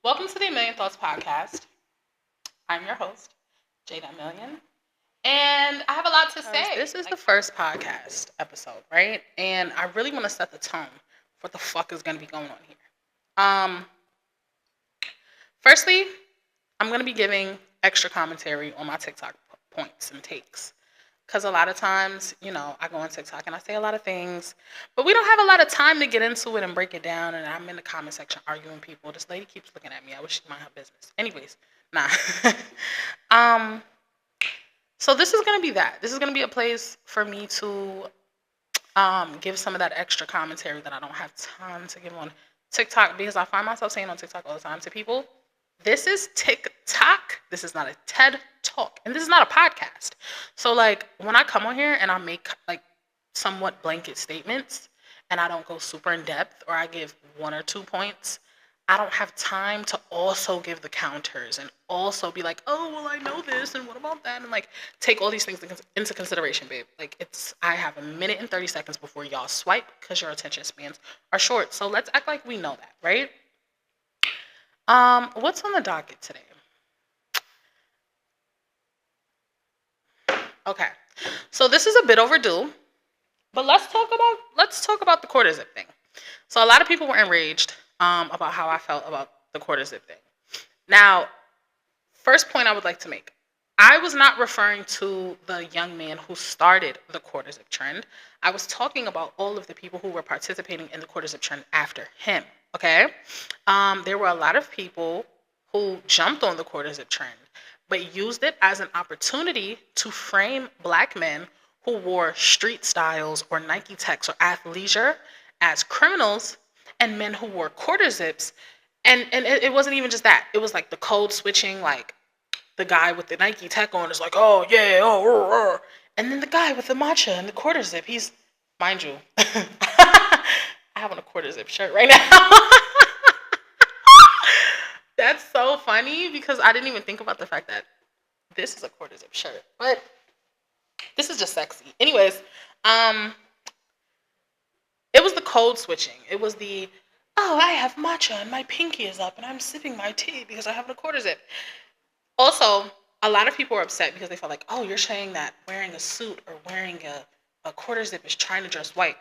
Welcome to the Amillion Thoughts podcast. I'm your host, Jade Amillion, and I have a lot to say. This is the first podcast episode, right? And I really want to set the tone for what the fuck is going to be going on here. Firstly, I'm going to be giving extra commentary on my TikTok points and takes. Because a lot of times, I go on TikTok and I say a lot of things, but we don't have a lot of time to get into it and break it down. And I'm in the comment section arguing with people. This lady keeps looking at me. I wish she mind her business. Anyways, nah. So this is going to be that. This is going to be a place for me to give some of that extra commentary that I don't have time to give on TikTok, because I find myself saying on TikTok all the time to people, this is TikTok. This is not a TED Talk. And this is not a podcast. So, when I come on here and I make, somewhat blanket statements and I don't go super in depth, or I give 1 or 2 points, I don't have time to also give the counters and also be like, oh, well, I know this and what about that? And, take all these things into consideration, babe. I have a minute and 30 seconds before y'all swipe because your attention spans are short. So let's act like we know that, right? What's on the docket today? Okay, so this is a bit overdue, but let's talk about the quarter zip thing. So a lot of people were enraged about how I felt about the quarter zip thing. Now, first point I would like to make: I was not referring to the young man who started the quarter zip trend. I was talking about all of the people who were participating in the quarter zip trend after him. Okay, there were a lot of people who jumped on the quarter zip trend, but used it as an opportunity to frame Black men who wore street styles or Nike Techs or athleisure as criminals, and men who wore quarter zips. And it wasn't even just that. It was the code switching, the guy with the Nike Tech on is like, oh yeah, oh. And then the guy with the matcha and the quarter zip, he's, mind you, I have on a quarter zip shirt right now. That's so funny because I didn't even think about the fact that this is a quarter zip shirt, but this is just sexy. Anyways, it was the code switching. It was the, oh, I have matcha and my pinky is up and I'm sipping my tea because I have a quarter zip. Also, a lot of people were upset because they felt like, oh, you're saying that wearing a suit or wearing a quarter zip is trying to dress white.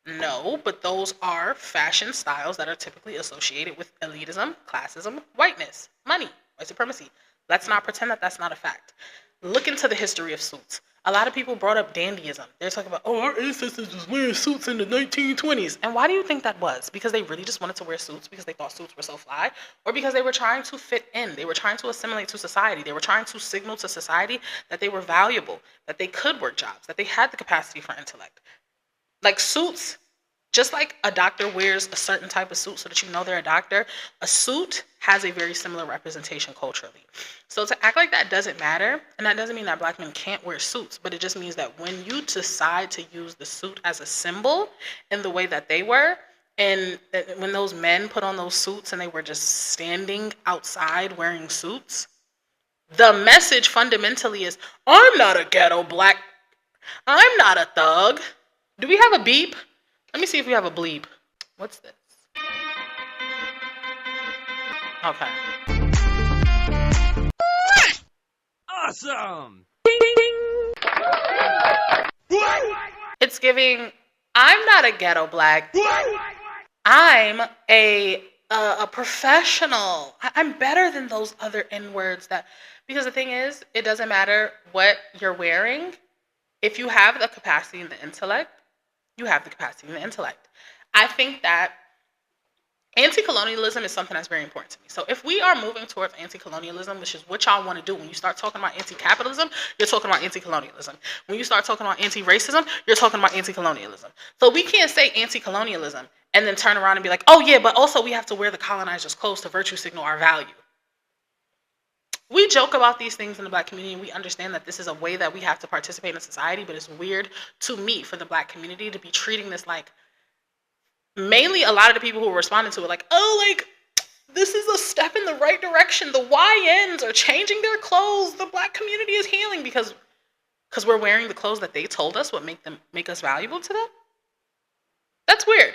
No, but those are fashion styles that are typically associated with elitism, classism, whiteness, money, white supremacy. Let's not pretend that that's not a fact. Look into the history of suits. A lot of people brought up dandyism. They're talking about, oh, our ancestors was wearing suits in the 1920s. And why do you think that was? Because they really just wanted to wear suits because they thought suits were so fly? Or because they were trying to fit in? They were trying to assimilate to society. They were trying to signal to society that they were valuable, that they could work jobs, that they had the capacity for intellect. Suits, just like a doctor wears a certain type of suit so that you know they're a doctor, a suit has a very similar representation culturally. So to act like that doesn't matter, and that doesn't mean that Black men can't wear suits, but it just means that when you decide to use the suit as a symbol in the way that they were, and when those men put on those suits and they were just standing outside wearing suits, the message fundamentally is, I'm not a ghetto Black, I'm not a thug. Do we have a beep? Let me see if we have a bleep. What's this? Okay. Awesome! It's giving, I'm not a ghetto Black. I'm a professional. I'm better than those other N-words because the thing is, it doesn't matter what you're wearing. If you have the capacity and the intellect, you have the capacity and the intellect. I think that anti-colonialism is something that's very important to me. So if we are moving towards anti-colonialism, which is what y'all want to do, when you start talking about anti-capitalism, you're talking about anti-colonialism. When you start talking about anti-racism, you're talking about anti-colonialism. So we can't say anti-colonialism and then turn around and be like, oh yeah, but also we have to wear the colonizers' clothes to virtue signal our value. We joke about these things in the Black community, and we understand that this is a way that we have to participate in society, but it's weird to me for the Black community to be treating this mainly a lot of the people who are responding to it this is a step in the right direction. The YNs are changing their clothes. The Black community is healing because we're wearing the clothes that they told us would make us valuable to them. That's weird.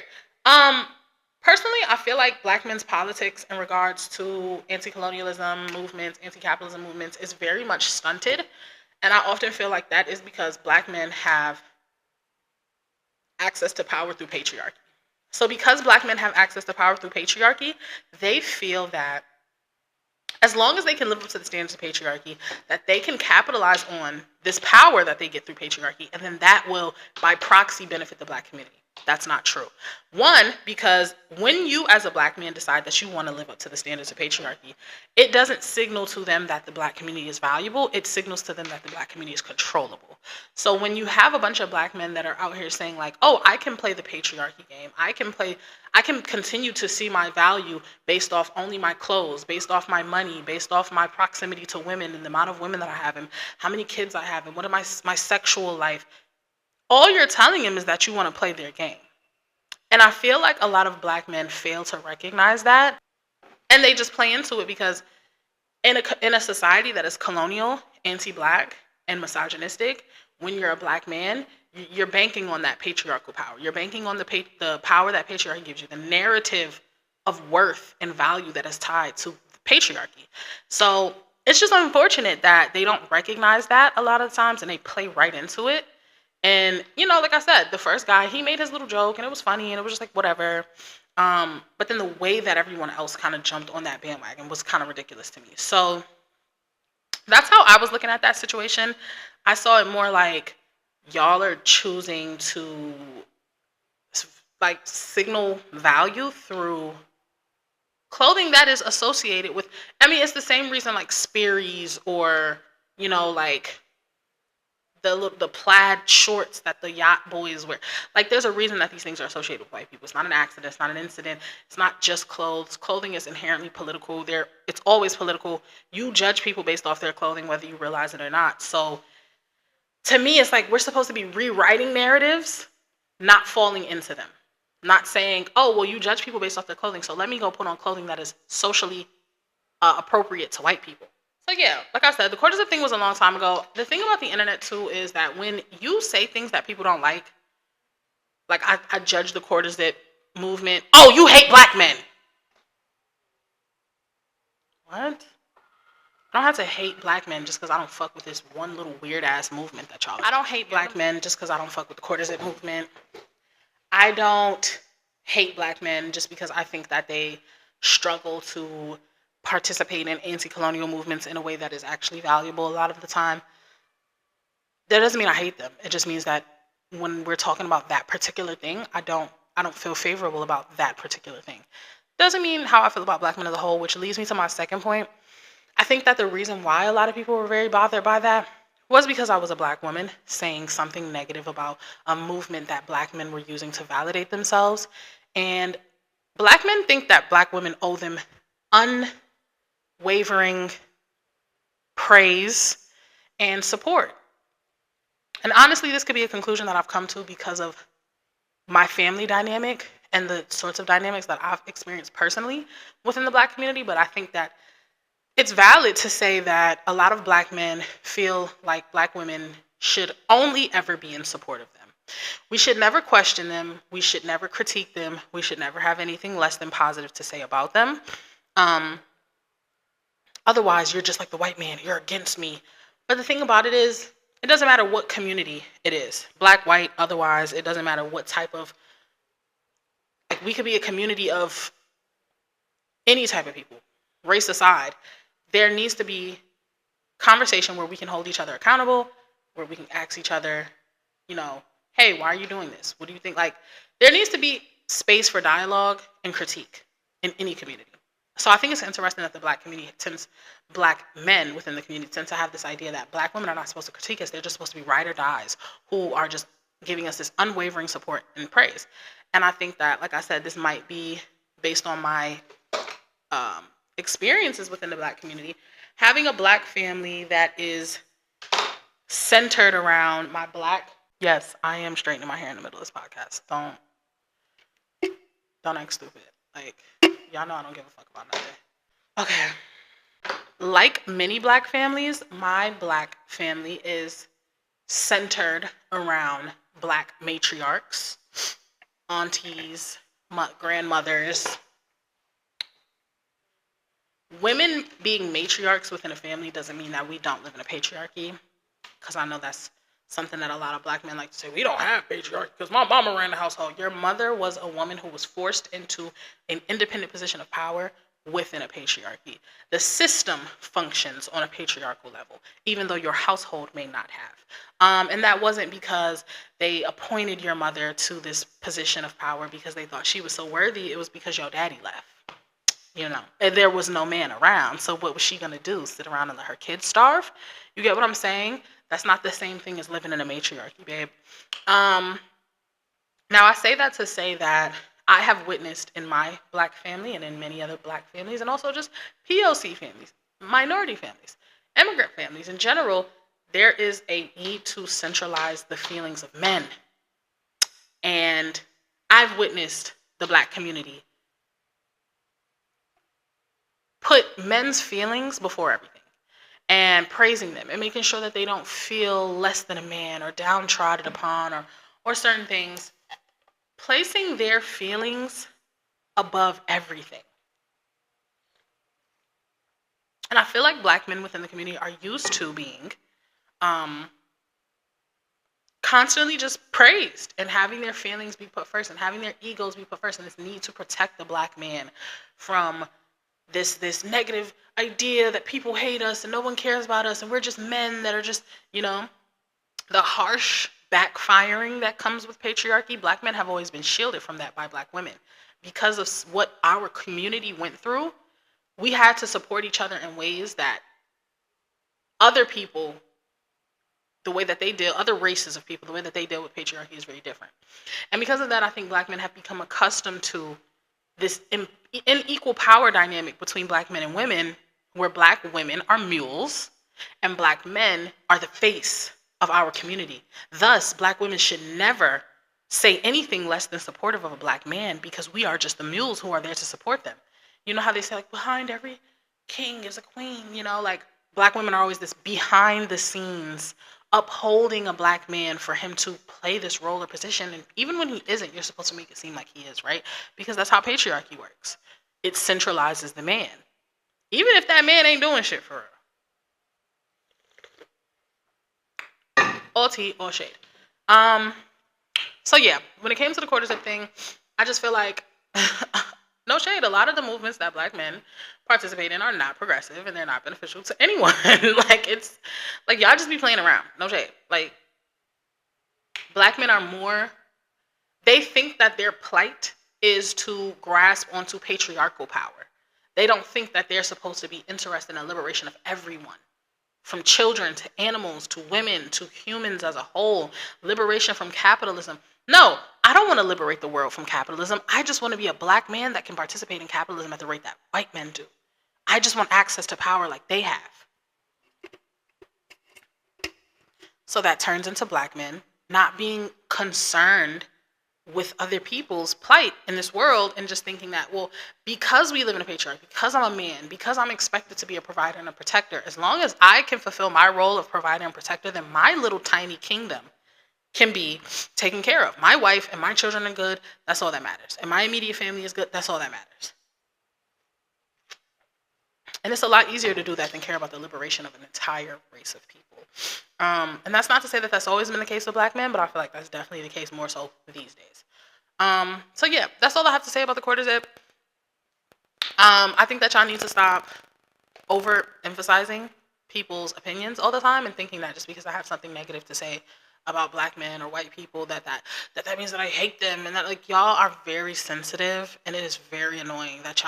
Personally, I feel like black men's politics in regards to anti-colonialism movements, anti-capitalism movements is very much stunted. And I often feel like that is because black men have access to power through patriarchy. So because black men have access to power through patriarchy, they feel that as long as they can live up to the standards of patriarchy, that they can capitalize on this power that they get through patriarchy, and then that will, by proxy, benefit the black community. That's not true. One, because when you as a black man decide that you want to live up to the standards of patriarchy, it doesn't signal to them that the black community is valuable. It signals to them that the black community is controllable. So when you have a bunch of black men that are out here saying like, oh, I can play the patriarchy game. I can continue to see my value based off only my clothes, based off my money, based off my proximity to women and the amount of women that I have and how many kids I have and what are my sexual life. All you're telling him is that you want to play their game. And I feel like a lot of black men fail to recognize that. And they just play into it because in a society that is colonial, anti-black, and misogynistic, when you're a black man, you're banking on that patriarchal power. You're banking on the power that patriarchy gives you, the narrative of worth and value that is tied to patriarchy. So it's just unfortunate that they don't recognize that a lot of times and they play right into it. And, like I said, the first guy, he made his little joke and it was funny and it was just like, whatever. But then the way that everyone else kind of jumped on that bandwagon was kind of ridiculous to me. So that's how I was looking at that situation. I saw it more like y'all are choosing to like signal value through clothing that is associated with, it's the same reason like Sperry's or, like the plaid shorts that the yacht boys wear. Like, there's a reason that these things are associated with white people. It's not an accident. It's not an incident. It's not just clothes. Clothing is inherently political. It's always political. You judge people based off their clothing, whether you realize it or not. So, to me, it's like we're supposed to be rewriting narratives, not falling into them. Not saying, oh, well, you judge people based off their clothing, so let me go put on clothing that is socially appropriate to white people. So yeah, like I said, the courtship thing was a long time ago. The thing about the internet too is that when you say things that people don't like I judge the courtship movement. Oh, you hate black men. What? I don't have to hate black men just because I don't fuck with this one little weird ass movement that y'all. I don't hate black men just because I don't fuck with the courtship movement. I don't hate black men just because I think that they struggle to participate in anti-colonial movements in a way that is actually valuable a lot of the time. That doesn't mean I hate them. It just means that when we're talking about that particular thing, I don't feel favorable about that particular thing. Doesn't mean how I feel about black men as a whole, which leads me to my second point. I think that the reason why a lot of people were very bothered by that was because I was a black woman saying something negative about a movement that black men were using to validate themselves. And black men think that black women owe them unwavering praise and support. And honestly, this could be a conclusion that I've come to because of my family dynamic and the sorts of dynamics that I've experienced personally within the black community. But I think that it's valid to say that a lot of black men feel like black women should only ever be in support of them. We should never question them. We should never critique them. We should never have anything less than positive to say about them. Otherwise, you're just like the white man. You're against me. But the thing about it is, it doesn't matter what community it is. Black, white, otherwise. It doesn't matter what type of... we could be a community of any type of people, race aside. There needs to be conversation where we can hold each other accountable, where we can ask each other, hey, why are you doing this? What do you think? There needs to be space for dialogue and critique in any community. So I think it's interesting that the black men within the community tend to have this idea that black women are not supposed to critique us. They're just supposed to be ride or dies who are just giving us this unwavering support and praise. And I think that, like I said, this might be based on my experiences within the black community. Having a black family that is centered around my black... Yes, I am straightening my hair in the middle of this podcast. Don't act stupid. Y'all know I don't give a fuck about nothing. Okay. Like many black families, my black family is centered around black matriarchs, aunties, grandmothers. Women being matriarchs within a family doesn't mean that we don't live in a patriarchy, because I know that's something that a lot of black men like to say. We don't have patriarchy because my mama ran the household. Your mother was a woman who was forced into an independent position of power within a patriarchy. The system functions on a patriarchal level, even though your household may not have. And that wasn't because they appointed your mother to this position of power because they thought she was so worthy. It was because your daddy left. And there was no man around. So what was she going to do? Sit around and let her kids starve? You get what I'm saying? That's not the same thing as living in a matriarchy, babe. Now, I say that to say that I have witnessed in my black family and in many other black families, and also just POC families, minority families, immigrant families in general, there is a need to centralize the feelings of men. And I've witnessed the black community put men's feelings before everything and praising them and making sure that they don't feel less than a man or downtrodden upon or certain things, placing their feelings above everything. And I feel like black men within the community are used to being constantly just praised and having their feelings be put first and having their egos be put first, and this need to protect the black man from this negative idea that people hate us and no one cares about us and we're just men that are just, the harsh backfiring that comes with patriarchy. Black men have always been shielded from that by black women. Because of what our community went through, we had to support each other in ways that other people, the way that they deal, other races of people, the way that they deal with patriarchy is very different. And because of that, I think black men have become accustomed to this unequal power dynamic between black men and women, where black women are mules and black men are the face of our community. Thus, black women should never say anything less than supportive of a black man, because we are just the mules who are there to support them. You know how they say, like, behind every king is a queen, like black women are always this behind the scenes upholding a black man for him to play this role or position. And even when he isn't, you're supposed to make it seem like he is, right? Because that's how patriarchy works. It centralizes the man, even if that man ain't doing shit for her. All tea, all shade. So yeah, when it came to the quarter zip thing, I just feel like no shade. A lot of the movements that black men participate in are not progressive and they're not beneficial to anyone. It's like y'all just be playing around. No shade. Like, black men are more, they think that their plight is to grasp onto patriarchal power. They don't think that they're supposed to be interested in the liberation of everyone, from children to animals to women to humans as a whole, liberation from capitalism. No, I don't want to liberate the world from capitalism. I just want to be a black man that can participate in capitalism at the rate that white men do. I just want access to power like they have. So that turns into black men not being concerned with other people's plight in this world and just thinking that, well, because we live in a patriarchy, because I'm a man, because I'm expected to be a provider and a protector, as long as I can fulfill my role of provider and protector, then my little tiny kingdom can be taken care of. My wife and my children are good. That's all that matters. And my immediate family is good. That's all that matters. And it's a lot easier to do that than care about the liberation of an entire race of people. And that's not to say that that's always been the case with black men, but I feel like that's definitely the case more so these days. So yeah, that's all I have to say about the quarter zip. I think that y'all need to stop overemphasizing people's opinions all the time and thinking that just because I have something negative to say about black men or white people that means that I hate them, and that, like, y'all are very sensitive, and it is very annoying that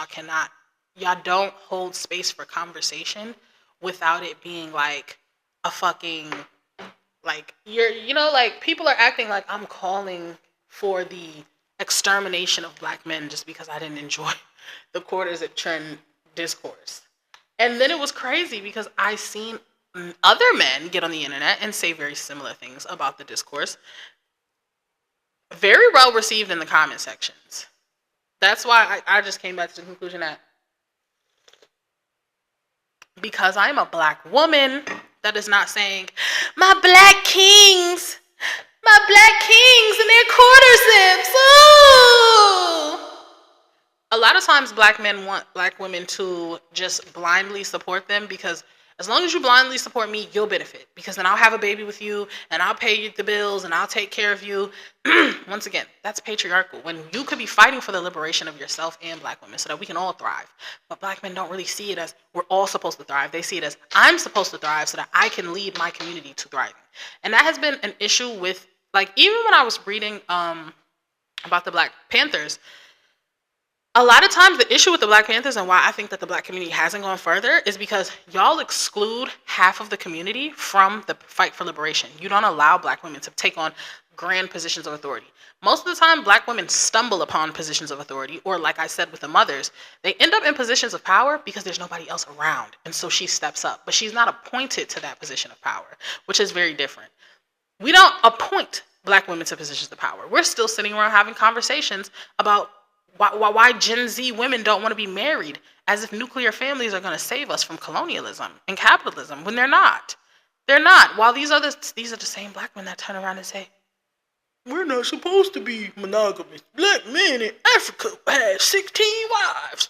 y'all don't hold space for conversation without it being like a fucking, like, like, people are acting like I'm calling for the extermination of black men just because I didn't enjoy the quarter zip trend discourse. And then it was crazy because I seen other men get on the internet and say very similar things about the discourse. Very well received in the comment sections. That's why I just came back to the conclusion that because I'm a black woman, that is not saying my black kings and their quarter zips. Ooh! lot of times black men want black women to just blindly support them, because as long as you blindly support me, you'll benefit, because then I'll have a baby with you and I'll pay you the bills and I'll take care of you. Once again, that's patriarchal, when you could be fighting for the liberation of yourself and black women so that we can all thrive. But black men don't really see it as we're all supposed to thrive. They see it as I'm supposed to thrive so that I can lead my community to thriving. And that has been an issue with, like, even when I was reading about the Black Panthers, a lot of times the issue with the Black Panthers and why I think that the black community hasn't gone further is because y'all exclude half of the community from the fight for liberation. You don't allow black women to take on grand positions of authority. Most of the time, black women stumble upon positions of authority, or like I said with the mothers, they end up in positions of power because there's nobody else around. And so she steps up, but she's not appointed to that position of power, which is very different. We don't appoint black women to positions of power. We're still sitting around having conversations about why Gen Z women don't want to be married, as if nuclear families are going to save us from colonialism and capitalism, when they're not. They're not. While these are the same black men that turn around and say, we're not supposed to be monogamous. Black men in Africa had 16 wives.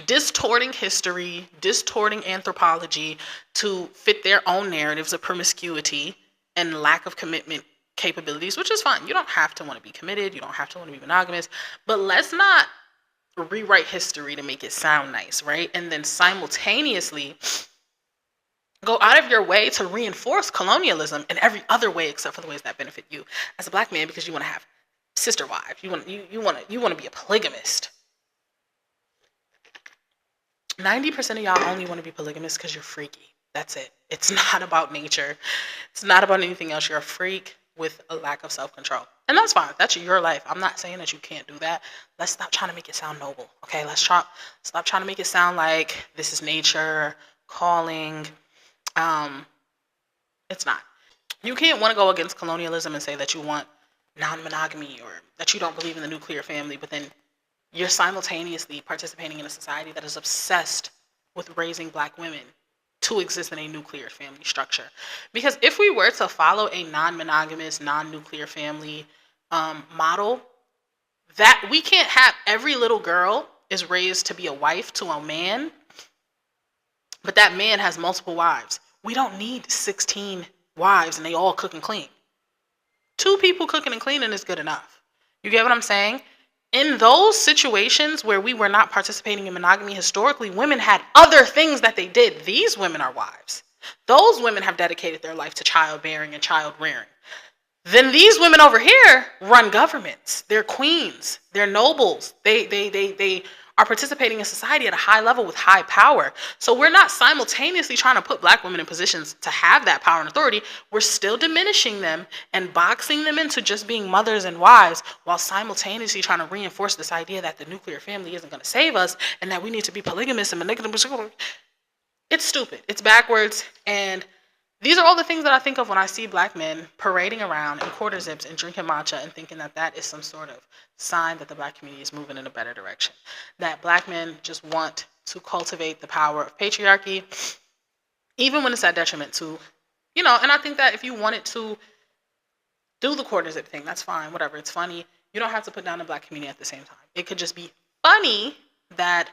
Distorting history, distorting anthropology to fit their own narratives of promiscuity and lack of commitment capabilities, which is fine. You don't have to want to be committed. You don't have to want to be monogamous. But let's not rewrite history to make it sound nice, right? And then simultaneously go out of your way to reinforce colonialism in every other way except for the ways that benefit you as a black man, because you want to have sister wives. You want to be a polygamist. 90% of y'all only want to be polygamous because you're freaky. That's it. It's not about nature. It's not about anything else. You're a freak with a lack of self-control. And that's fine. That's your life. I'm not saying that you can't do that. Let's stop trying to make it sound noble. Okay, stop trying to make it sound like this is nature, calling. It's not. You can't want to go against colonialism and say that you want non-monogamy or that you don't believe in the nuclear family, but then you're simultaneously participating in a society that is obsessed with raising black women to exist in a nuclear family structure. Because if we were to follow a non-monogamous, non-nuclear family model, that we can't have every little girl is raised to be a wife to a man, but that man has multiple wives. We don't need 16 wives and they all cook and clean. 2 people cooking and cleaning is good enough. You get what I'm saying? In those situations where we were not participating in monogamy historically, women had other things that they did. These women are wives. Those women have dedicated their life to childbearing and child rearing. Then these women over here run governments. They're queens. They're nobles. They are participating in society at a high level with high power. So we're not simultaneously trying to put black women in positions to have that power and authority. We're still diminishing them and boxing them into just being mothers and wives, while simultaneously trying to reinforce this idea that the nuclear family isn't going to save us and that we need to be polygamous and monogamous. It's stupid. It's backwards. And these are all the things that I think of when I see black men parading around in quarter zips and drinking matcha and thinking that that is some sort of sign that the black community is moving in a better direction. That black men just want to cultivate the power of patriarchy, even when it's at detriment to, and I think that if you wanted to do the quarter zip thing, that's fine, whatever, it's funny. You don't have to put down the black community at the same time. It could just be funny that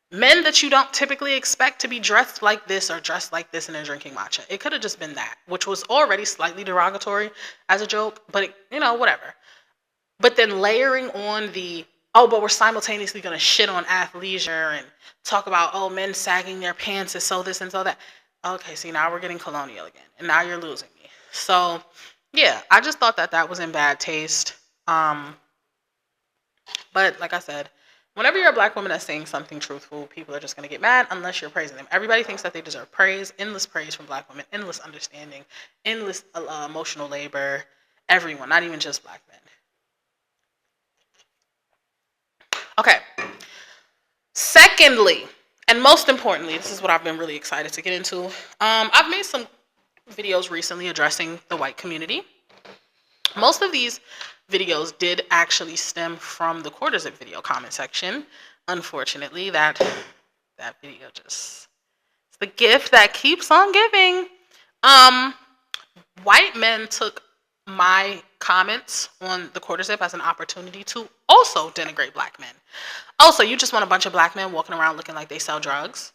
men that you don't typically expect to be dressed like this or dressed like this and they're drinking matcha. It could have just been that, which was already slightly derogatory as a joke, but whatever. But then layering on but we're simultaneously going to shit on athleisure and talk about, men sagging their pants is so this and so that. Okay, see, now we're getting colonial again, and now you're losing me. So, yeah, I just thought that was in bad taste. But like I said, whenever you're a black woman that's saying something truthful, people are just going to get mad unless you're praising them. Everybody thinks that they deserve praise, endless praise from black women, endless understanding, endless emotional labor, everyone, not even just black men. Okay. Secondly, and most importantly, this is what I've been really excited to get into. I've made some videos recently addressing the white community. Most of these videos did actually stem from the quarter zip video comment section. Unfortunately, that video it's the gift that keeps on giving. White men took my comments on the quarter zip as an opportunity to also denigrate black men. Also, you just want a bunch of black men walking around looking like they sell drugs?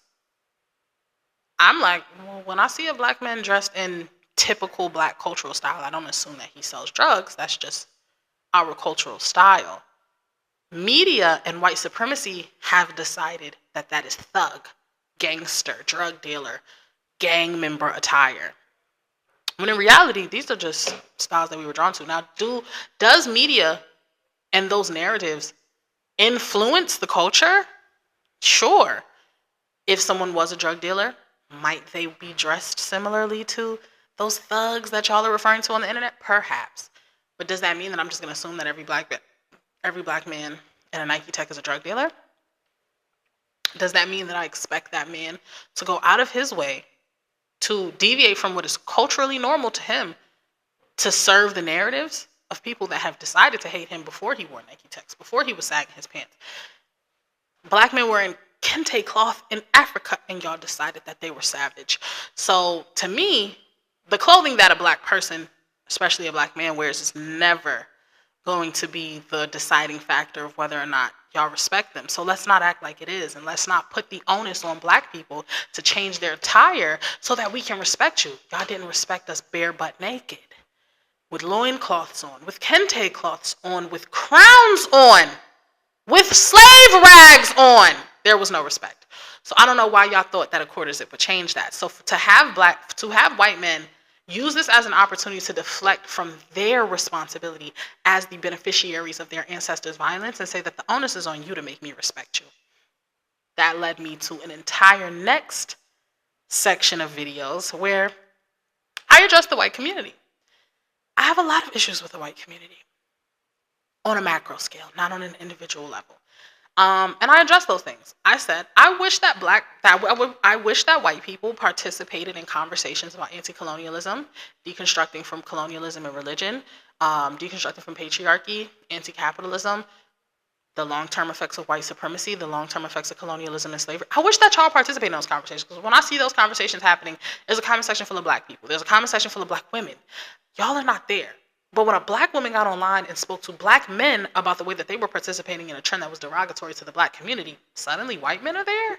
I'm like, well, when I see a black man dressed in typical black cultural style, I don't assume that he sells drugs. That's just our cultural style. Media and white supremacy have decided that that is thug, gangster, drug dealer, gang member attire. When in reality, these are just styles that we were drawn to. Now, does media and those narratives influence the culture? Sure. If someone was a drug dealer, might they be dressed similarly to those thugs that y'all are referring to on the internet? Perhaps. But does that mean that I'm just going to assume that every black man in a Nike Tech is a drug dealer? Does that mean that I expect that man to go out of his way to deviate from what is culturally normal to him to serve the narratives of people that have decided to hate him before he wore Nike Techs, before he was sagging his pants? Black men wearing kente cloth in Africa, and y'all decided that they were savage. So to me, the clothing that a black person, especially a black man, wears is never going to be the deciding factor of whether or not y'all respect them. So let's not act like it is, and let's not put the onus on black people to change their attire so that we can respect you. Y'all didn't respect us bare butt naked, with loincloths on, with kente cloths on, with crowns on, with slave rags on. There was no respect. So I don't know why y'all thought that a quarter zip would change that. So to have white men use this as an opportunity to deflect from their responsibility as the beneficiaries of their ancestors' violence and say that the onus is on you to make me respect you. That led me to an entire next section of videos where I address the white community. I have a lot of issues with the white community on a macro scale, not on an individual level. And I addressed those things. I said, I wish that white people participated in conversations about anti-colonialism, deconstructing from colonialism and religion, deconstructing from patriarchy, anti-capitalism, the long-term effects of white supremacy, the long-term effects of colonialism and slavery. I wish that y'all participate in those conversations, because when I see those conversations happening, there's a comment section full of black people. There's a comment section full of black women. Y'all are not there. But when a black woman got online and spoke to black men about the way that they were participating in a trend that was derogatory to the black community, suddenly white men are there?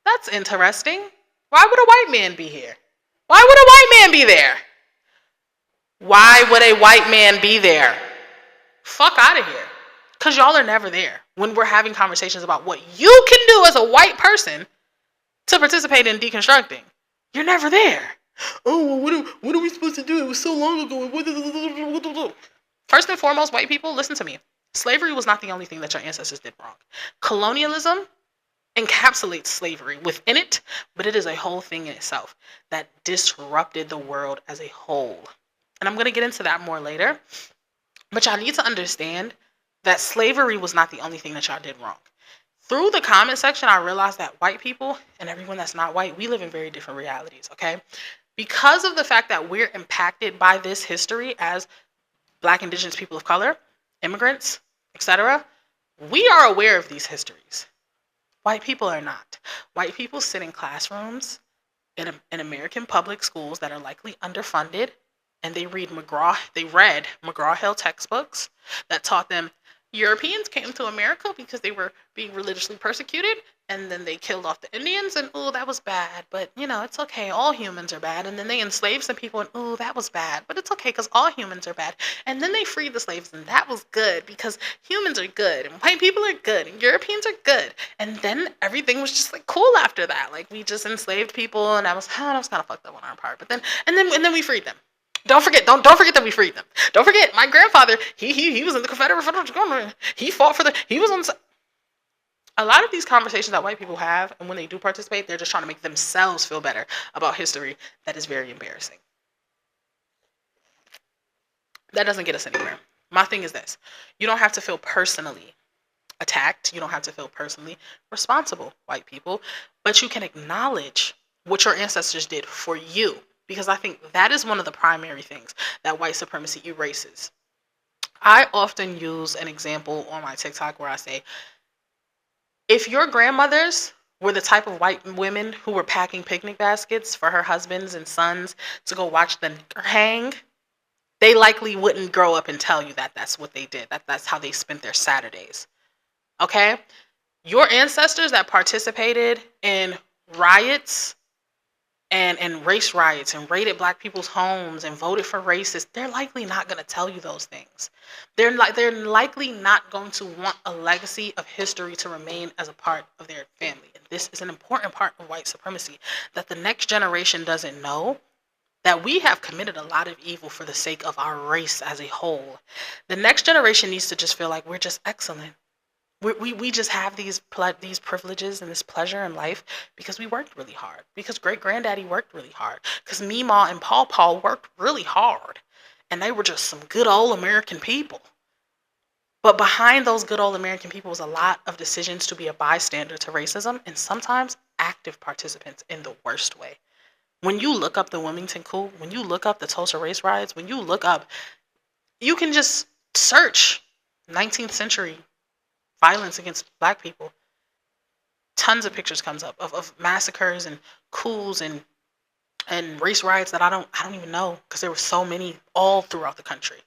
That's interesting. Why would a white man be here? Why would a white man be there? Why would a white man be there? Fuck out of here. Because y'all are never there when we're having conversations about what you can do as a white person to participate in deconstructing. You're never there. Oh, what are we supposed to do? It was so long ago. First and foremost, white people, listen to me. Slavery was not the only thing that your ancestors did wrong. Colonialism encapsulates slavery within it, but it is a whole thing in itself that disrupted the world as a whole. And I'm going to get into that more later. But y'all need to understand that slavery was not the only thing that y'all did wrong. Through the comment section, I realized that white people and everyone that's not white, we live in very different realities, okay? Because of the fact that we're impacted by this history as Black, Indigenous people of color, immigrants, etc., we are aware of these histories. White people are not. White people sit in classrooms in American public schools that are likely underfunded, and they read McGraw-Hill textbooks that taught them Europeans came to America because they were being religiously persecuted, and then they killed off the Indians, and oh, that was bad, but it's okay, all humans are bad. And then they enslaved some people, and oh, that was bad, but it's okay because all humans are bad. And then they freed the slaves, and that was good because humans are good, and white people are good, and Europeans are good. And then everything was just like cool after that. Like, we just enslaved people, and that was kind of fucked up on our part. But then we freed them. Don't forget that we freed them. Don't forget, my grandfather, he was in the Confederate Federal Government. He fought he was on a lot of these conversations that white people have, and when they do participate, they're just trying to make themselves feel better about history that is very embarrassing. That doesn't get us anywhere. My thing is this. You don't have to feel personally attacked. You don't have to feel personally responsible, white people, but you can acknowledge what your ancestors did for you. Because I think that is one of the primary things that white supremacy erases. I often use an example on my TikTok where I say, if your grandmothers were the type of white women who were packing picnic baskets for her husbands and sons to go watch the hang, they likely wouldn't grow up and tell you that that's what they did, that's how they spent their Saturdays. Okay? Your ancestors that participated in riots and race riots and raided black people's homes and voted for racists, they're likely not going to tell you those things. They're likely not going to want a legacy of history to remain as a part of their family. And this is an important part of white supremacy, that the next generation doesn't know that we have committed a lot of evil for the sake of our race as a whole. The next generation needs to just feel like we're just excellent. We just have these privileges and this pleasure in life because we worked really hard, because great granddaddy worked really hard, because Meemaw and Paw worked really hard, and they were just some good old American people. But behind those good old American people was a lot of decisions to be a bystander to racism, and sometimes active participants in the worst way. When you look up the Wilmington coup, when you look up the Tulsa race riots, when you look up, you can just search 19th century violence against black people. Tons of pictures comes up of massacres and coups and race riots that I don't even know, because there were so many all throughout the country.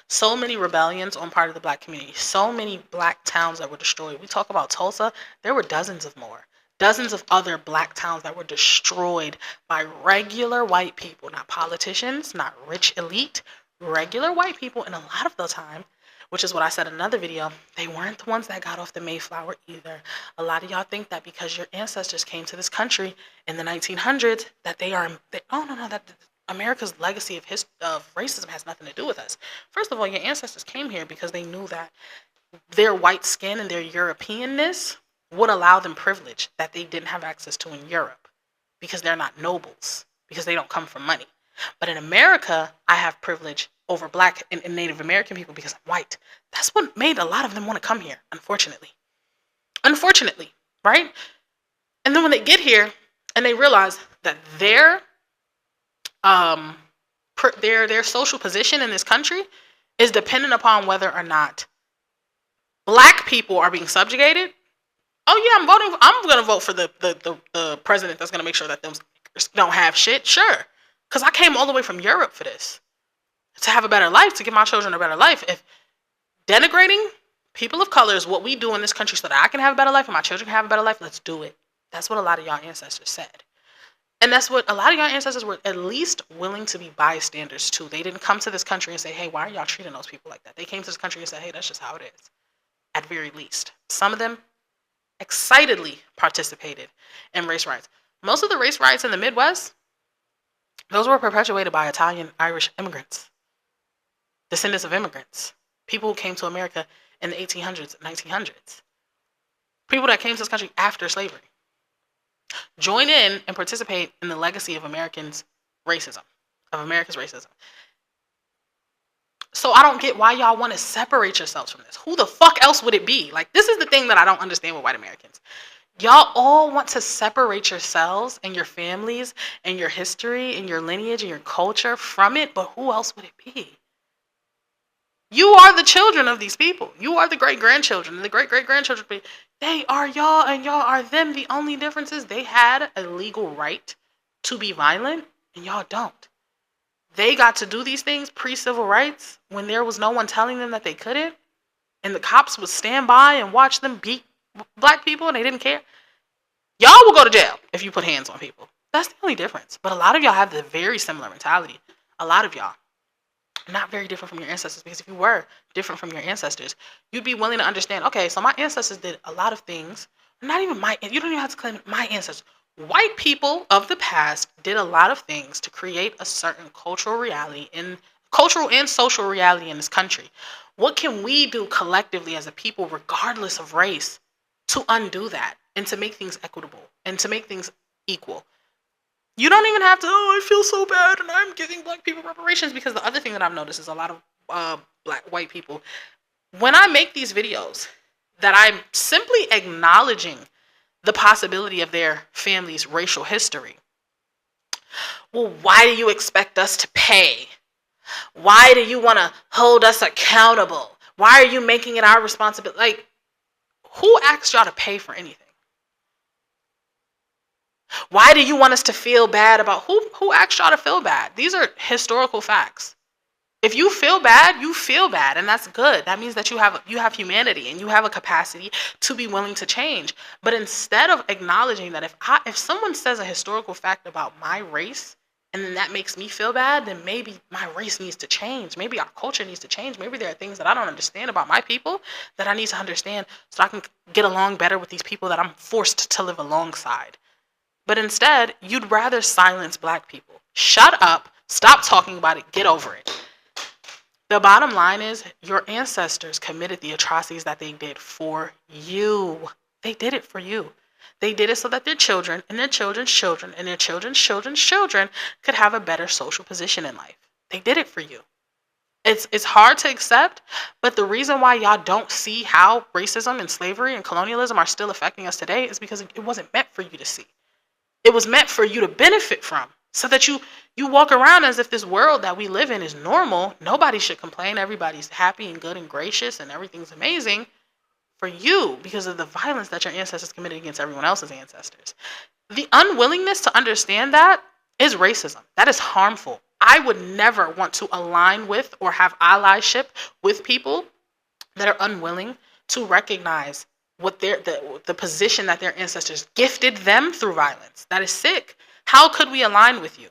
So many rebellions on part of the black community. So many black towns that were destroyed. We talk about Tulsa, there were dozens of more. Dozens of other black towns that were destroyed by regular white people, not politicians, not rich elite, regular white people. And a lot of the time, which is what I said in another video, they weren't the ones that got off the Mayflower either. A lot of y'all think that because your ancestors came to this country in the 1900s, that that America's legacy of racism has nothing to do with us. First of all, your ancestors came here because they knew that their white skin and their Europeanness would allow them privilege that they didn't have access to in Europe, because they're not nobles, because they don't come from money. But in America, I have privilege over black and Native American people because I'm white. That's what made a lot of them want to come here, unfortunately. Unfortunately, right? And then when they get here and they realize that their social position in this country is dependent upon whether or not black people are being subjugated. Oh yeah, I'm gonna vote for the president that's gonna make sure that those don't have shit. Sure. Because I came all the way from Europe for this. To have a better life, to give my children a better life. If denigrating people of color is what we do in this country so that I can have a better life and my children can have a better life, let's do it. That's what a lot of y'all ancestors said. And that's what a lot of y'all ancestors were at least willing to be bystanders to. They didn't come to this country and say, hey, why are y'all treating those people like that? They came to this country and said, hey, that's just how it is. At very least. Some of them excitedly participated in race riots. Most of the race riots in the Midwest, those were perpetuated by Italian, Irish immigrants. Descendants of immigrants. People who came to America in the 1800s, 1900s. People that came to this country after slavery. Join in and participate in the legacy of America's racism. So I don't get why y'all want to separate yourselves from this. Who the fuck else would it be? Like, this is the thing that I don't understand with white Americans. Y'all all want to separate yourselves and your families and your history and your lineage and your culture from it, but who else would it be? You are the children of these people. You are the great-grandchildren and the great-great-grandchildren. They are y'all and y'all are them. The only difference is they had a legal right to be violent and y'all don't. They got to do these things pre-civil rights when there was no one telling them that they couldn't. And the cops would stand by and watch them beat black people and they didn't care. Y'all will go to jail if you put hands on people. That's the only difference. But a lot of y'all have the very similar mentality. A lot of y'all. Not very different from your ancestors, because if you were different from your ancestors, you'd be willing to understand, okay, so my ancestors did a lot of things. You don't even have to claim my ancestors. White people of the past did a lot of things to create a certain cultural and social reality in this country. What can we do collectively as a people, regardless of race, to undo that and to make things equitable and to make things equal? You don't even have to, I feel so bad and I'm giving black people reparations, because the other thing that I've noticed is a lot of white people, when I make these videos, that I'm simply acknowledging the possibility of their family's racial history. Well, why do you expect us to pay? Why do you want to hold us accountable? Why are you making it our responsibility? Like, who asked y'all to pay for anything? Why do you want us to feel bad about who asked y'all to feel bad? These are historical facts. If you feel bad, you feel bad, and that's good. That means that you have humanity and you have a capacity to be willing to change. But instead of acknowledging that if someone says a historical fact about my race and then that makes me feel bad, then maybe my race needs to change. Maybe our culture needs to change. Maybe there are things that I don't understand about my people that I need to understand so I can get along better with these people that I'm forced to live alongside. But instead, you'd rather silence Black people. Shut up, stop talking about it, get over it. The bottom line is your ancestors committed the atrocities that they did for you. They did it for you. They did it so that their children and their children's children and their children's children's children could have a better social position in life. They did it for you. It's hard to accept, but the reason why y'all don't see how racism and slavery and colonialism are still affecting us today is because it wasn't meant for you to see. It was meant for you to benefit from, so that you walk around as if this world that we live in is normal. Nobody should complain. Everybody's happy and good and gracious and everything's amazing for you because of the violence that your ancestors committed against everyone else's ancestors. The unwillingness to understand that is racism. That is harmful. I would never want to align with or have allyship with people that are unwilling to recognize what the position that their ancestors gifted them through violence. That is sick. How could we align with you?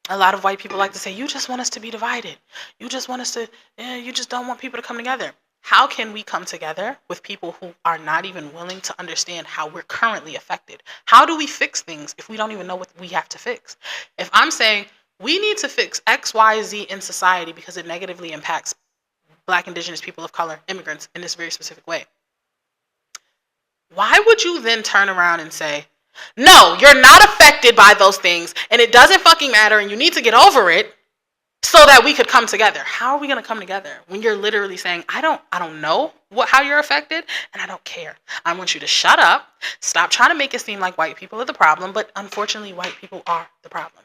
A lot of white people like to say, you just want us to be divided. You just want us to, you just don't want people to come together. How can we come together with people who are not even willing to understand how we're currently affected? How do we fix things if we don't even know what we have to fix? If I'm saying we need to fix X, Y, Z in society because it negatively impacts Black, Indigenous, people of color, immigrants in this very specific way, why would you then turn around and say, no, you're not affected by those things and it doesn't fucking matter and you need to get over it so that we could come together? How are we going to come together when you're literally saying, I don't know how you're affected and I don't care. I want you to shut up, stop trying to make it seem like white people are the problem, but unfortunately white people are the problem.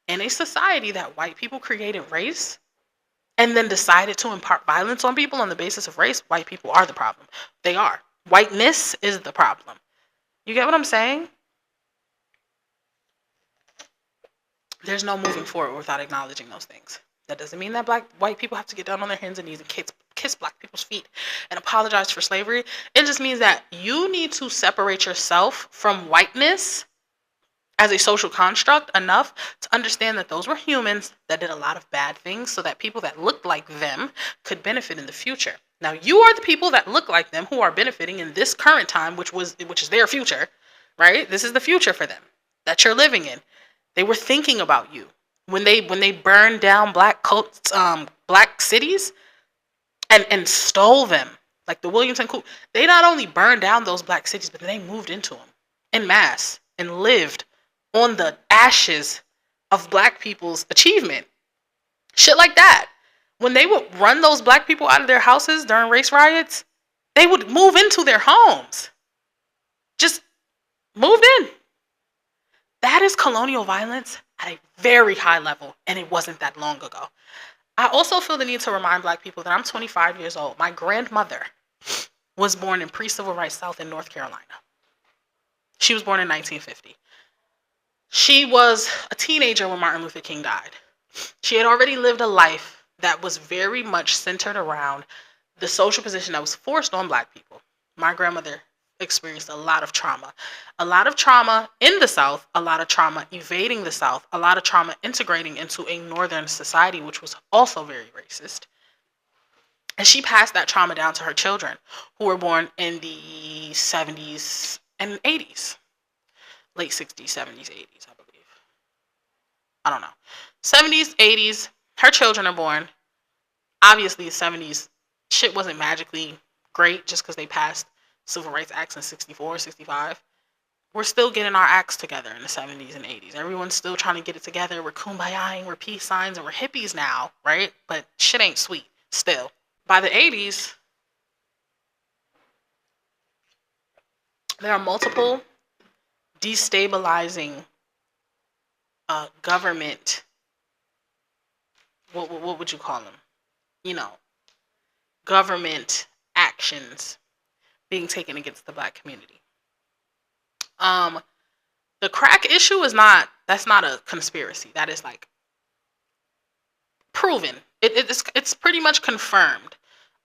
In a society that white people created race and then decided to impart violence on people on the basis of race, white people are the problem. They are. Whiteness is the problem. You get what I'm saying? There's no moving forward without acknowledging those things. That doesn't mean that white people have to get down on their hands and knees and kiss Black people's feet and apologize for slavery. It just means that you need to separate yourself from whiteness as a social construct enough to understand that those were humans that did a lot of bad things so that people that looked like them could benefit in the future. Now, you are the people that look like them who are benefiting in this current time, which is their future, right? This is the future for them that you're living in. They were thinking about you when they burned down black cities and stole them, like the Williamson coup. They not only burned down those black cities, but they moved into them en masse and lived on the ashes of Black people's achievement. Shit like that. When they would run those Black people out of their houses during race riots, they would move into their homes. Just moved in. That is colonial violence at a very high level, and it wasn't that long ago. I also feel the need to remind Black people that I'm 25 years old. My grandmother was born in pre-civil rights South in North Carolina. She was born in 1950. She was a teenager when Martin Luther King died. She had already lived a life that was very much centered around the social position that was forced on Black people. My grandmother experienced a lot of trauma in the South, a lot of trauma evading the South, a lot of trauma integrating into a Northern society, which was also very racist. And she passed that trauma down to her children, who were born in the 70s and 80s. Late 60s, 70s, 80s, I believe. I don't know. 70s, 80s, her children are born. Obviously, the 70s, shit wasn't magically great just because they passed Civil Rights Acts in 64, 65. We're still getting our acts together in the 70s and 80s. Everyone's still trying to get it together. We're kumbayaing, we're peace signs, and we're hippies now, right? But shit ain't sweet still. By the 80s, there are multiple destabilizing government, what would you call them? Government actions being taken against the Black community. The crack issue that's not a conspiracy. That is like proven. It's pretty much confirmed.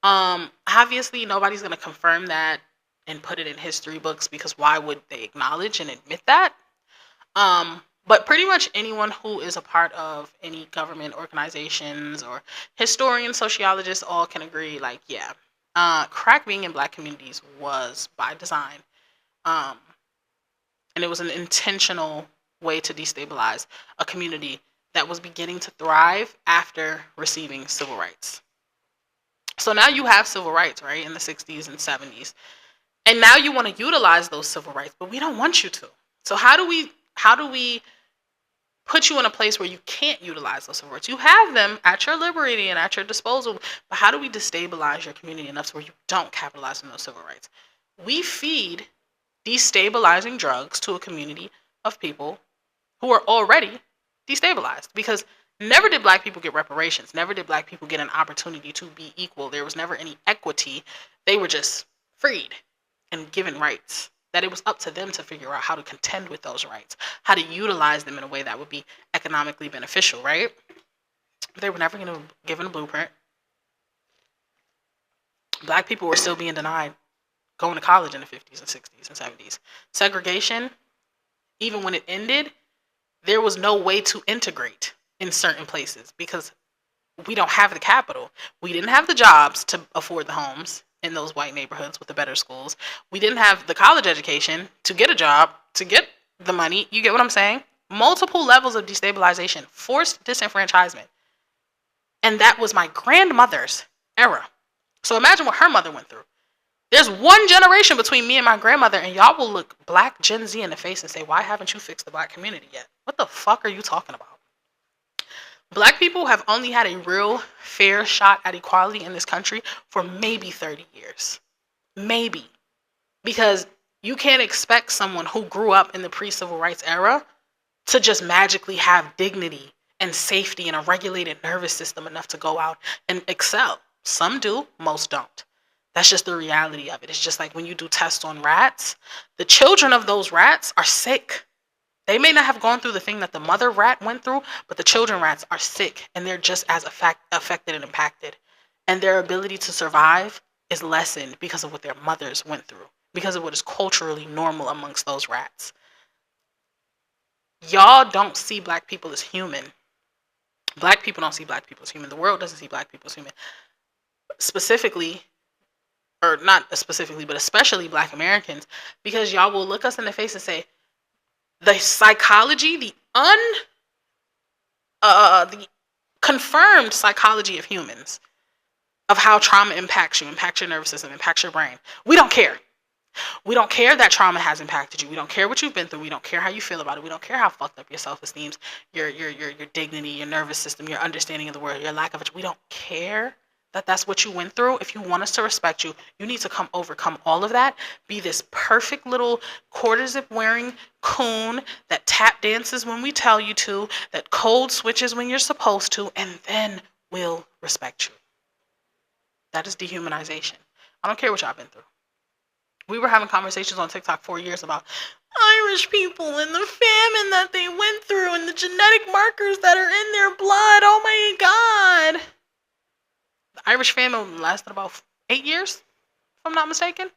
Obviously, nobody's going to confirm that and put it in history books, because why would they acknowledge and admit that? But pretty much anyone who is a part of any government organizations or historians, sociologists, all can agree, like, yeah, crack being in Black communities was by design. Um, and it was an intentional way to destabilize a community that was beginning to thrive after receiving civil rights. So now you have civil rights, right, in the 60s and 70s. And now you want to utilize those civil rights, but we don't want you to. So how do we put you in a place where you can't utilize those civil rights? You have them at your liberty and at your disposal, but how do we destabilize your community enough to where you don't capitalize on those civil rights? We feed destabilizing drugs to a community of people who are already destabilized, because never did Black people get reparations. Never did Black people get an opportunity to be equal. There was never any equity. They were just freed and given rights that it was up to them to figure out how to contend with those rights, how to utilize them in a way that would be economically beneficial, right? But they were never given a blueprint. Black people were still being denied going to college in the 50s and 60s and 70s. Segregation, even when it ended, there was no way to integrate in certain places because we don't have the capital. We didn't have the jobs to afford the homes in those white neighborhoods with the better schools. We didn't have the college education to get a job, to get the money. You get what I'm saying? Multiple levels of destabilization, forced disenfranchisement. And that was my grandmother's era. So imagine what her mother went through. There's one generation between me and my grandmother, and y'all will look Black Gen Z in the face and say, why haven't you fixed the Black community yet? What the fuck are you talking about? Black people have only had a real fair shot at equality in this country for maybe 30 years. Maybe. Because you can't expect someone who grew up in the pre-civil rights era to just magically have dignity and safety and a regulated nervous system enough to go out and excel. Some do, most don't. That's just the reality of it. It's just like when you do tests on rats, the children of those rats are sick. They may not have gone through the thing that the mother rat went through, but the children rats are sick, and they're just as affected and impacted. And their ability to survive is lessened because of what their mothers went through, because of what is culturally normal amongst those rats. Y'all don't see Black people as human. Black people don't see Black people as human. The world doesn't see Black people as human. Specifically, or not specifically, but especially Black Americans, because y'all will look us in the face and say, the psychology, the confirmed psychology of humans, of how trauma impacts you, impacts your nervous system, impacts your brain. We don't care. We don't care that trauma has impacted you. We don't care what you've been through. We don't care how you feel about it. We don't care how fucked up your self-esteem, your dignity, your nervous system, your understanding of the world, your lack of it. We don't care that that's what you went through. If you want us to respect you, you need to overcome all of that. Be this perfect little quarter zip wearing coon that tap dances when we tell you to, that code switches when you're supposed to, and then we'll respect you. That is dehumanization. I don't care what y'all been through. We were having conversations on TikTok 4 years about Irish people and the famine that they went through and the genetic markers that are in their blood. Oh my God. The Irish famine lasted about 8 years, if I'm not mistaken.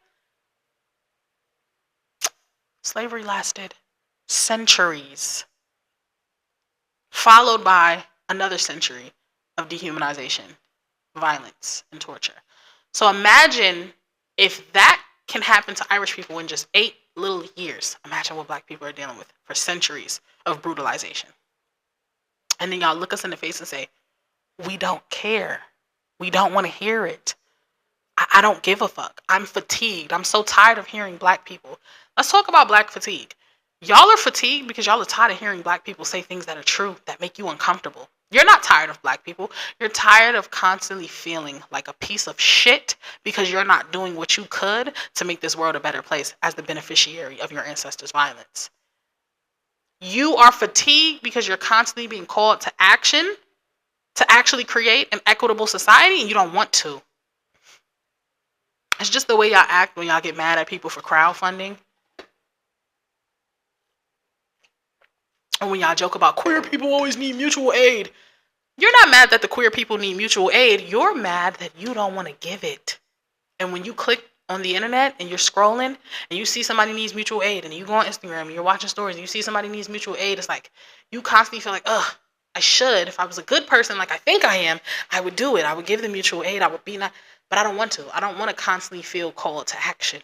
Slavery lasted centuries, followed by another century of dehumanization, violence, and torture. So imagine if that can happen to Irish people in just 8 little years. Imagine what Black people are dealing with for centuries of brutalization. And then y'all look us in the face and say, we don't care. We don't want to hear it. I don't give a fuck. I'm fatigued. I'm so tired of hearing Black people. Let's talk about Black fatigue. Y'all are fatigued because y'all are tired of hearing Black people say things that are true, that make you uncomfortable. You're not tired of Black people. You're tired of constantly feeling like a piece of shit because you're not doing what you could to make this world a better place as the beneficiary of your ancestors' violence. You are fatigued because you're constantly being called to action to actually create an equitable society, and you don't want to. It's just the way y'all act when y'all get mad at people for crowdfunding. Or when y'all joke about queer people always need mutual aid. You're not mad that the queer people need mutual aid. You're mad that you don't want to give it. And when you click on the internet and you're scrolling and you see somebody needs mutual aid and you go on Instagram and you're watching stories and you see somebody needs mutual aid, it's like you constantly feel like, ugh, I should. If I was a good person like I think I am, I would do it. I would give them mutual aid. I would be not, but I don't want to. I don't want to constantly feel called to action.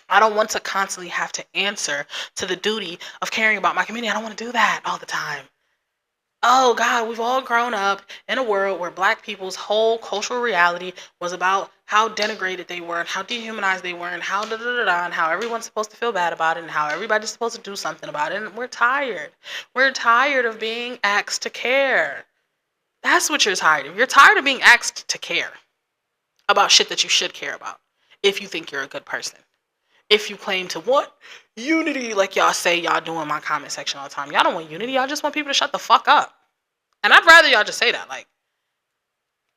I don't want to constantly have to answer to the duty of caring about my community. I don't want to do that all the time. Oh God, we've all grown up in a world where black people's whole cultural reality was about how denigrated they were and how dehumanized they were and how da da da da and how everyone's supposed to feel bad about it and how everybody's supposed to do something about it. And we're tired. We're tired of being asked to care. That's what you're tired of. You're tired of being asked to care about shit that you should care about if you think you're a good person. If you claim to want unity, like y'all say y'all do in my comment section all the time. Y'all don't want unity. Y'all just want people to shut the fuck up. And I'd rather y'all just say that. Like,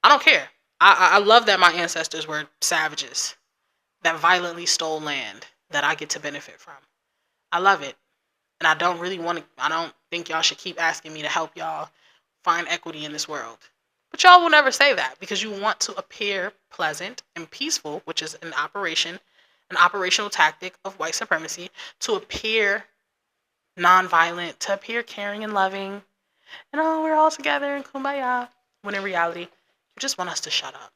I don't care. I love that my ancestors were savages that violently stole land that I get to benefit from. I love it. And I don't really want to, I don't think y'all should keep asking me to help y'all find equity in this world. But y'all will never say that because you want to appear pleasant and peaceful, which is an operational tactic of white supremacy, to appear nonviolent, to appear caring and loving. And oh, we're all together in kumbaya. When in reality, you just want us to shut up.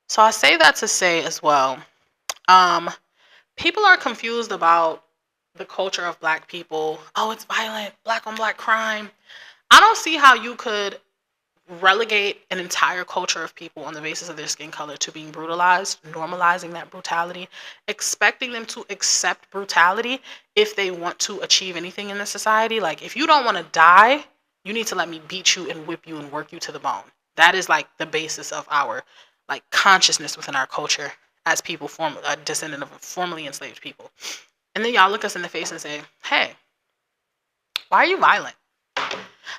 So I say that to say as well, people are confused about the culture of black people. Oh, it's violent, black on black crime. I don't see how you could relegate an entire culture of people on the basis of their skin color to being brutalized, normalizing that brutality, expecting them to accept brutality if they want to achieve anything in this society. Like, if you don't want to die, you need to let me beat you and whip you and work you to the bone. That is like the basis of our like consciousness within our culture as people, a descendant of formerly enslaved people. And then y'all look us in the face and say, hey, why are you violent?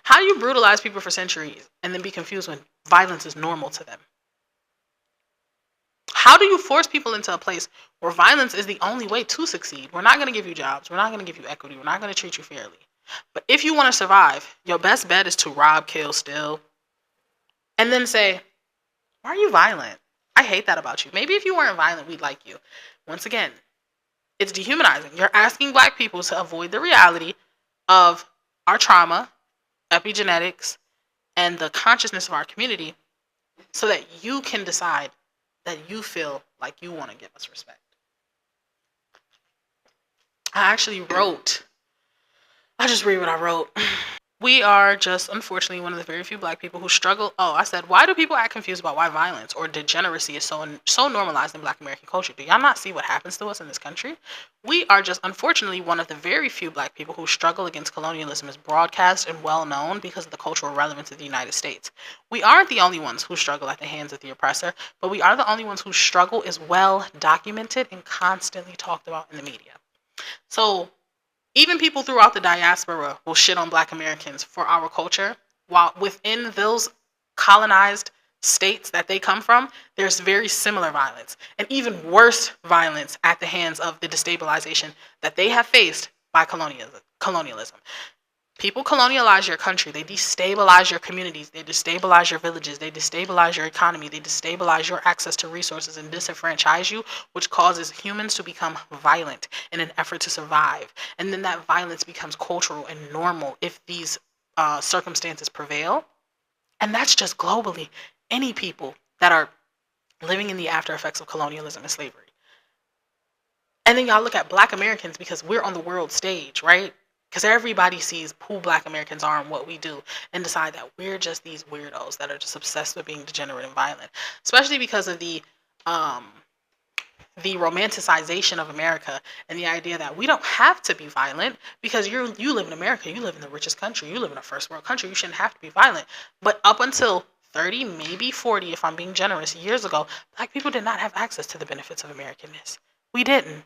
How do you brutalize people for centuries and then be confused when violence is normal to them? How do you force people into a place where violence is the only way to succeed? We're not going to give you jobs. We're not going to give you equity. We're not going to treat you fairly. But if you want to survive, your best bet is to rob, kill, steal, and then say, why are you violent? I hate that about you. Maybe if you weren't violent, we'd like you. Once again, it's dehumanizing. You're asking black people to avoid the reality of our trauma, epigenetics, and the consciousness of our community so that you can decide that you feel like you want to give us respect. I'll just read what I wrote. We are just, unfortunately, one of the very few black people who struggle. Oh, I said, why do people act confused about why violence or degeneracy is so normalized in black American culture? Do y'all not see what happens to us in this country? We are just, unfortunately, one of the very few black people who struggle against colonialism is broadcast and well known because of the cultural relevance of the United States. We aren't the only ones who struggle at the hands of the oppressor, but we are the only ones whose struggle is well documented and constantly talked about in the media. So, even people throughout the diaspora will shit on black Americans for our culture, while within those colonized states that they come from, there's very similar violence and even worse violence at the hands of the destabilization that they have faced by colonialism. People colonialize your country. They destabilize your communities. They destabilize your villages. They destabilize your economy. They destabilize your access to resources and disenfranchise you, which causes humans to become violent in an effort to survive. And then that violence becomes cultural and normal if these circumstances prevail. And that's just globally. Any people that are living in the after effects of colonialism and slavery. And then y'all look at black Americans because we're on the world stage, right? Because everybody sees who black Americans are and what we do and decide that we're just these weirdos that are just obsessed with being degenerate and violent. Especially because of the romanticization of America and the idea that we don't have to be violent because you live in America, you live in the richest country, you live in a first world country, you shouldn't have to be violent. But up until 30, maybe 40, if I'm being generous, years ago, black people did not have access to the benefits of Americanness. We didn't.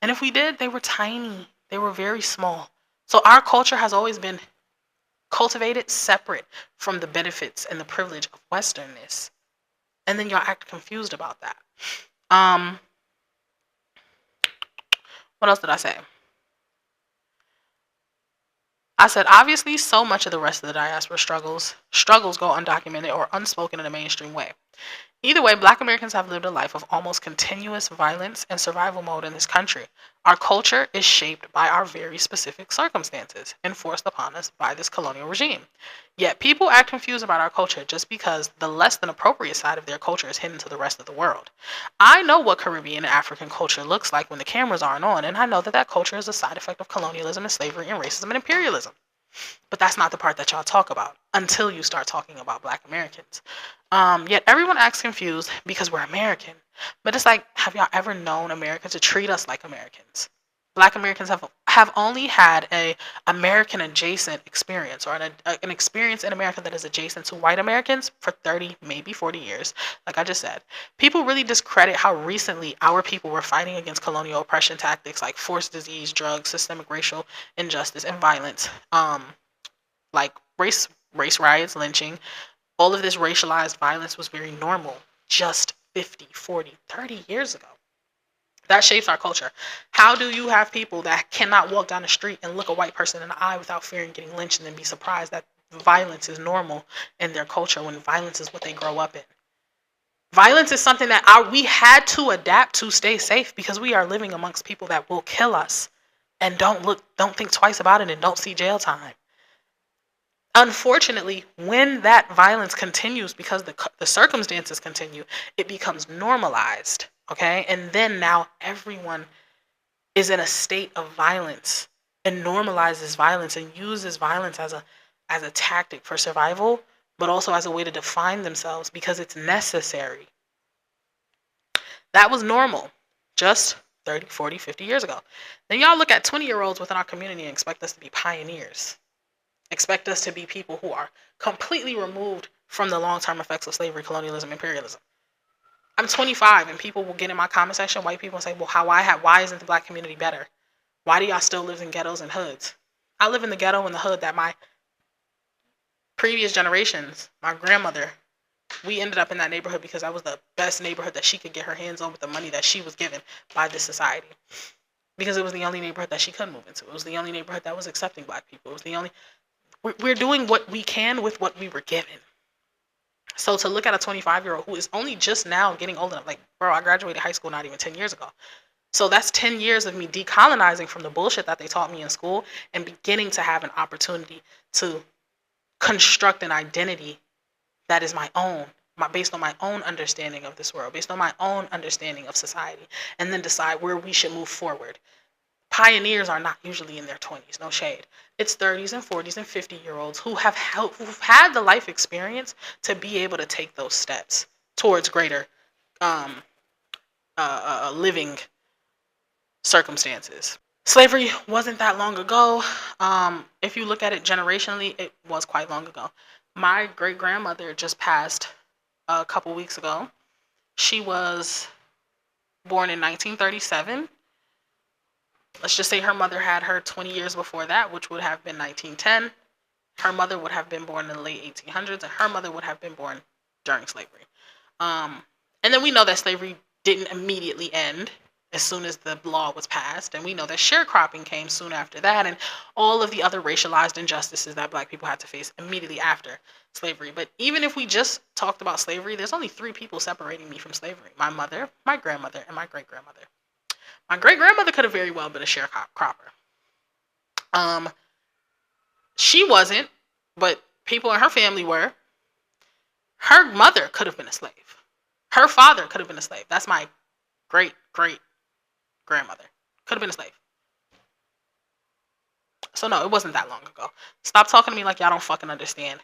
And if we did, they were tiny. They were very small. So our culture has always been cultivated separate from the benefits and the privilege of Westernness. And then y'all act confused about that. What else did I say? I said, obviously, so much of the rest of the diaspora struggles go undocumented or unspoken in a mainstream way. Either way, Black Americans have lived a life of almost continuous violence and survival mode in this country. Our culture is shaped by our very specific circumstances enforced upon us by this colonial regime. Yet people act confused about our culture just because the less than appropriate side of their culture is hidden to the rest of the world. I know what Caribbean and African culture looks like when the cameras aren't on, and I know that that culture is a side effect of colonialism and slavery and racism and imperialism. But that's not the part that y'all talk about until you start talking about Black Americans. Yet everyone acts confused because we're American. But it's like, have y'all ever known Americans to treat us like Americans? Black Americans have only had a American adjacent experience, or an experience in America that is adjacent to white Americans for 30, maybe 40 years. Like I just said, people really discredit how recently our people were fighting against colonial oppression tactics like forced disease, drugs, systemic racial injustice, and violence. Like race riots, lynching, all of this racialized violence was very normal just 50, 40, 30 years ago. That shapes our culture. How do you have people that cannot walk down the street and look a white person in the eye without fearing getting lynched and then be surprised that violence is normal in their culture when violence is what they grow up in? Violence is something that we had to adapt to stay safe because we are living amongst people that will kill us and don't think twice about it and don't see jail time. Unfortunately, when that violence continues because the circumstances continue, it becomes normalized, okay? And then now everyone is in a state of violence and normalizes violence and uses violence as a tactic for survival, but also as a way to define themselves because it's necessary. That was normal just 30, 40, 50 years ago. Then y'all look at 20-year-olds within our community and expect us to be pioneers. Expect us to be people who are completely removed from the long-term effects of slavery, colonialism, imperialism. I'm 25 and people will get in my comment section, white people, and say, well, why isn't the Black community better? Why do y'all still live in ghettos and hoods? I live in the ghetto and the hood that my previous generations, my grandmother, we ended up in that neighborhood because that was the best neighborhood that she could get her hands on with the money that she was given by this society. Because it was the only neighborhood that she could move into. It was the only neighborhood that was accepting Black people. It was the only... We're doing what we can with what we were given. So to look at a 25-year-old who is only just now getting old enough, like, bro, I graduated high school not even 10 years ago. So that's 10 years of me decolonizing from the bullshit that they taught me in school and beginning to have an opportunity to construct an identity that is my own, based on my own understanding of this world, based on my own understanding of society, and then decide where we should move forward. Pioneers are not usually in their 20s, no shade. It's 30s and 40s and 50-year-olds who've had the life experience to be able to take those steps towards greater living circumstances. Slavery wasn't that long ago. If you look at it generationally, it was quite long ago. My great-grandmother just passed a couple weeks ago. She was born in 1937. Let's just say her mother had her 20 years before that, which would have been 1910. Her mother would have been born in the late 1800s, and her mother would have been born during slavery. And then we know that slavery didn't immediately end as soon as the law was passed, and we know that sharecropping came soon after that, and all of the other racialized injustices that Black people had to face immediately after slavery. But even if we just talked about slavery, there's only 3 people separating me from slavery: my mother, my grandmother, and my great-grandmother. My great-grandmother could have very well been a sharecropper. She wasn't, but people in her family were. Her mother could have been a slave. Her father could have been a slave. That's my great-great-grandmother. Could have been a slave. So no, it wasn't that long ago. Stop talking to me like y'all don't fucking understand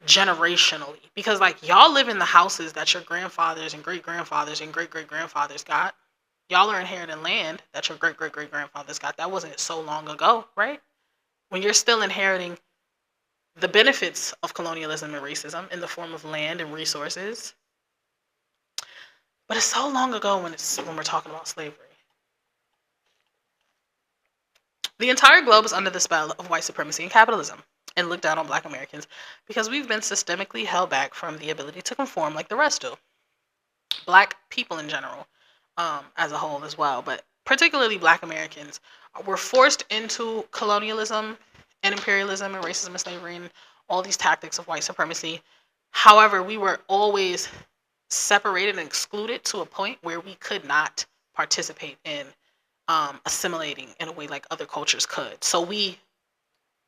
generationally. Because like y'all live in the houses that your grandfathers and great-grandfathers and great-great-grandfathers got. Y'all are inheriting land that your great-great-great-grandfathers got. That wasn't so long ago, right? When you're still inheriting the benefits of colonialism and racism in the form of land and resources. But it's so long ago when we're talking about slavery. The entire globe is under the spell of white supremacy and capitalism and looked down on Black Americans because we've been systemically held back from the ability to conform like the rest do. Black people in general, as a whole as well, but particularly Black Americans, were forced into colonialism and imperialism and racism and slavery and all these tactics of white supremacy. However, we were always separated and excluded to a point where we could not participate in assimilating in a way like other cultures could. So we,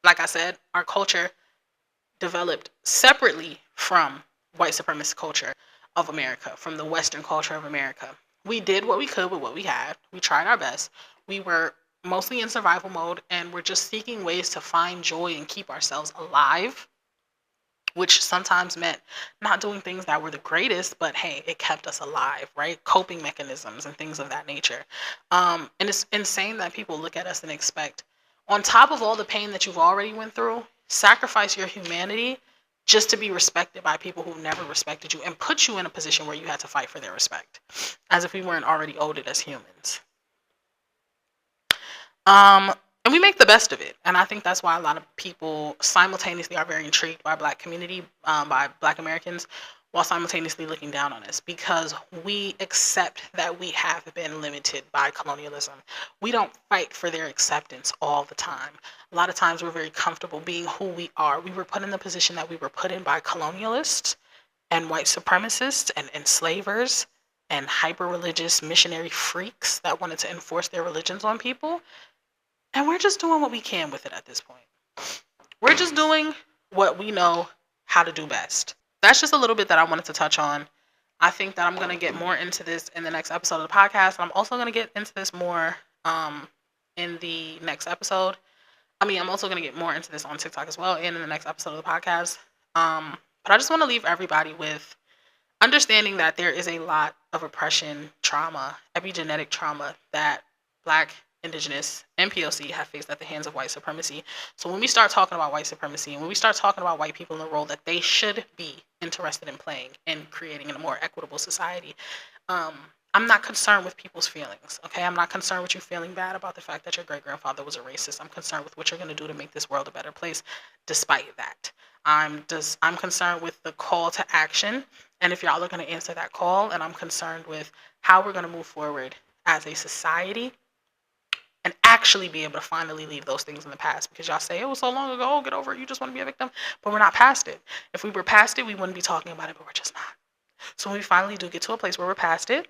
like I said, our culture developed separately from white supremacist culture of America, from the Western culture of America. We did what we could with what we had. We tried our best. We were mostly in survival mode, and we're just seeking ways to find joy and keep ourselves alive, which sometimes meant not doing things that were the greatest, but hey, it kept us alive, right? Coping mechanisms and things of that nature. And it's insane that people look at us and expect, on top of all the pain that you've already went through, sacrifice your humanity just to be respected by people who never respected you and put you in a position where you had to fight for their respect, as if we weren't already owed it as humans. And we make the best of it. And I think that's why a lot of people simultaneously are very intrigued by Black community, by Black Americans, while simultaneously looking down on us, because we accept that we have been limited by colonialism. We don't fight for their acceptance all the time. A lot of times we're very comfortable being who we are. We were put in the position that we were put in by colonialists and white supremacists and enslavers and hyper-religious missionary freaks that wanted to enforce their religions on people. And we're just doing what we can with it at this point. We're just doing what we know how to do best. That's just a little bit that I wanted to touch on. I think that I'm going to get more into this in the next episode of the podcast. I'm also going to get into this more in the next episode. I'm also going to get more into this on TikTok as well and in the next episode of the podcast. But I just want to leave everybody with understanding that there is a lot of oppression, trauma, epigenetic trauma that Black, Indigenous, and POC have faced at the hands of white supremacy. So when we start talking about white supremacy and when we start talking about white people in the role that they should be interested in playing and creating in a more equitable society, I'm not concerned with people's feelings, okay? I'm not concerned with you feeling bad about the fact that your great-grandfather was a racist. I'm concerned with what you're going to do to make this world a better place despite that. I'm concerned with the call to action, and if y'all are going to answer that call, and I'm concerned with how we're going to move forward as a society and actually be able to finally leave those things in the past, because y'all say it was so long ago, get over it, you just want to be a victim, but we're not past it. If we were past it, we wouldn't be talking about it, but we're just not. So when we finally do get to a place where we're past it,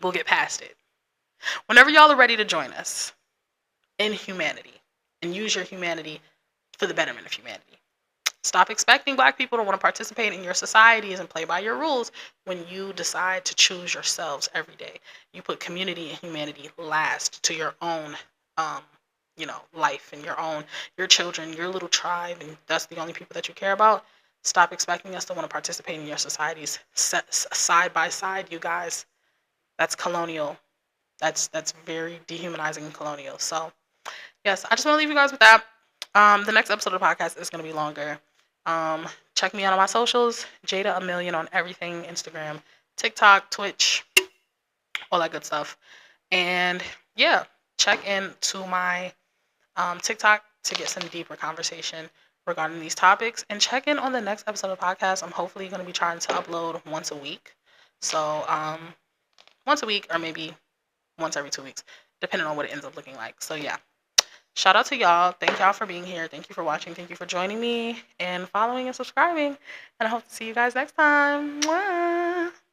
we'll get past it. Whenever y'all are ready to join us in humanity and use your humanity for the betterment of humanity. Stop expecting Black people to want to participate in your societies and play by your rules when you decide to choose yourselves every day. You put community and humanity last to your own, life and your children, your little tribe, and that's the only people that you care about. Stop expecting us to want to participate in your societies side by side, you guys. That's colonial. That's very dehumanizing and colonial. So, yes, I just want to leave you guys with that. The next episode of the podcast is going to be longer. Check me out on my socials, Jada Amillion on everything, Instagram, TikTok, Twitch, all that good stuff. And yeah, check into my TikTok to get some deeper conversation regarding these topics. And check in on the next episode of the podcast. I'm hopefully going to be trying to upload once a week. So once a week or maybe once every 2 weeks, depending on what it ends up looking like. So yeah. Shout out to y'all. Thank y'all for being here. Thank you for watching. Thank you for joining me and following and subscribing. And I hope to see you guys next time. Mwah!